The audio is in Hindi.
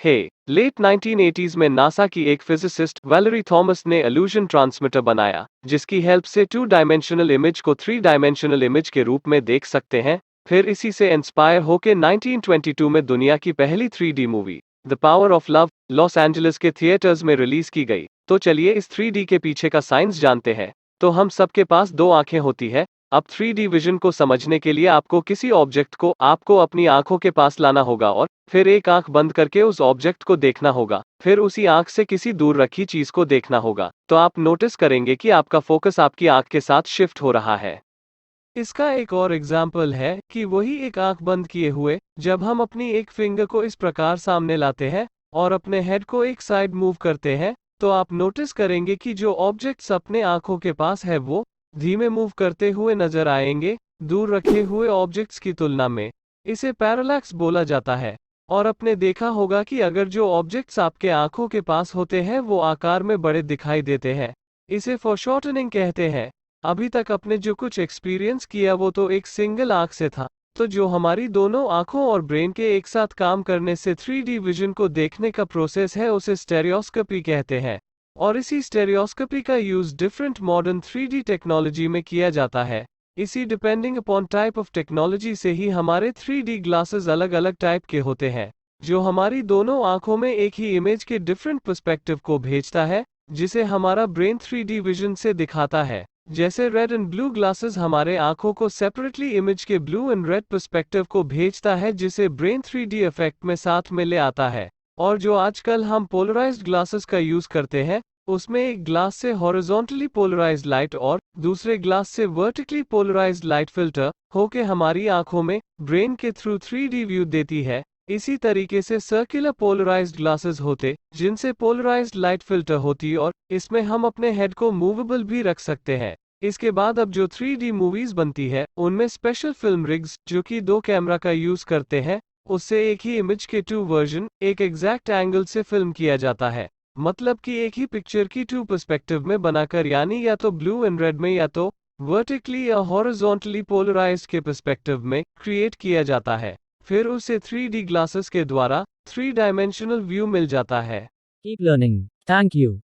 हे, लेट 1980s में नासा की एक फिजिसिस्ट वैलेरी थॉमस ने इल्यूजन ट्रांसमीटर बनाया, जिसकी हेल्प से 2 डायमेंशनल इमेज को 3 डायमेंशनल इमेज के रूप में देख सकते हैं। फिर इसी से इंस्पायर होकर 1922 में दुनिया की पहली 3D movie the power of love Los Angeles के थिएटर्स में रिलीज की गई। तो चलिए इस 3D के पीछे का साइंस जानते हैं। तो हम सबके पास दो आंखें होती है। अब 3D विजन को समझने के लिए आपको किसी ऑब्जेक्ट को आपको अपनी आंखों के पास लाना होगा और फिर एक आंख बंद करके उस ऑब्जेक्ट को देखना होगा। फिर उसी आंख से किसी दूर रखी चीज को देखना होगा। तो आप नोटिस करेंगे कि आपका फोकस आपकी आंख के साथ शिफ्ट हो रहा है। इसका एक और एग्जाम्पल है कि वही एक आंख बंद किए हुए, जब हम अपनी एक फिंगर को इस प्रकार सामने लाते हैं और अपने हेड को एक साइड मूव करते हैं, तो आप नोटिस करेंगे कि जो ऑब्जेक्ट्स अपने आंखों के पास है वो धीमे मूव करते हुए नजर आएंगे, दूर रखे हुए ऑब्जेक्ट्स की तुलना में। इसे पैरालैक्स बोला जाता है। और आपने देखा होगा कि अगर जो ऑब्जेक्ट्स आपके आंखों के पास होते हैं वो आकार में बड़े दिखाई देते हैं, इसे फोरशॉर्टनिंग कहते हैं। अभी तक अपने जो कुछ एक्सपीरियंस किया वो तो एक सिंगल आंख से था। तो जो हमारी दोनों आंखों और ब्रेन के एक साथ काम करने से 3D विजन को देखने का प्रोसेस है, उसे स्टेरियोस्कोपी कहते हैं। और इसी स्टेरियोस्कोपी का use different modern 3D technology में किया जाता है। इसी depending upon type of technology से ही हमारे 3D ग्लासेस अलग अलग टाइप के होते हैं, जो हमारी दोनों आंखों में एक ही इमेज के डिफरेंट पर्सपेक्टिव को भेजता है, जिसे हमारा ब्रेन 3D विजन से दिखाता है। जैसे रेड एंड ब्लू ग्लासेस हमारे आंखों को सेपरेटली इमेज के ब्लू एंड रेड पर्सपेक्टिव को भेजता है, जिसे ब्रेन 3D इफेक्ट में साथ में ले आता है। और जो आजकल हम पोलराइज्ड ग्लासेस का यूज करते हैं, उसमें एक ग्लास से हॉरिजॉन्टली पोलराइज्ड लाइट और दूसरे ग्लास से वर्टिकली पोलराइज्ड लाइट फिल्टर होके हमारी आंखों में ब्रेन के थ्रू 3D व्यू देती है। इसी तरीके से सर्कुलर पोलराइज्ड ग्लासेस होते, जिनसे पोलराइज्ड लाइट फिल्टर होती और इसमें हम अपने हेड को मूवेबल भी रख सकते हैं। इसके बाद अब जो 3D मूवीज बनती है उनमें स्पेशल फिल्म रिग्स, जो कि 2 कैमरा का यूज करते हैं, उससे एक ही इमेज के 2 वर्जन एक एग्जैक्ट एंगल से फिल्म किया जाता है। मतलब कि एक ही पिक्चर की 2 पर्सपेक्टिव में बनाकर, यानी या तो ब्लू एंड रेड में या तो वर्टिकली या हॉरिजॉन्टली पोलराइज्ड के पर्सपेक्टिव में क्रिएट किया जाता है। फिर उसे 3D ग्लासेस के द्वारा 3 डायमेंशनल व्यू मिल जाता है। Keep learning. Thank you.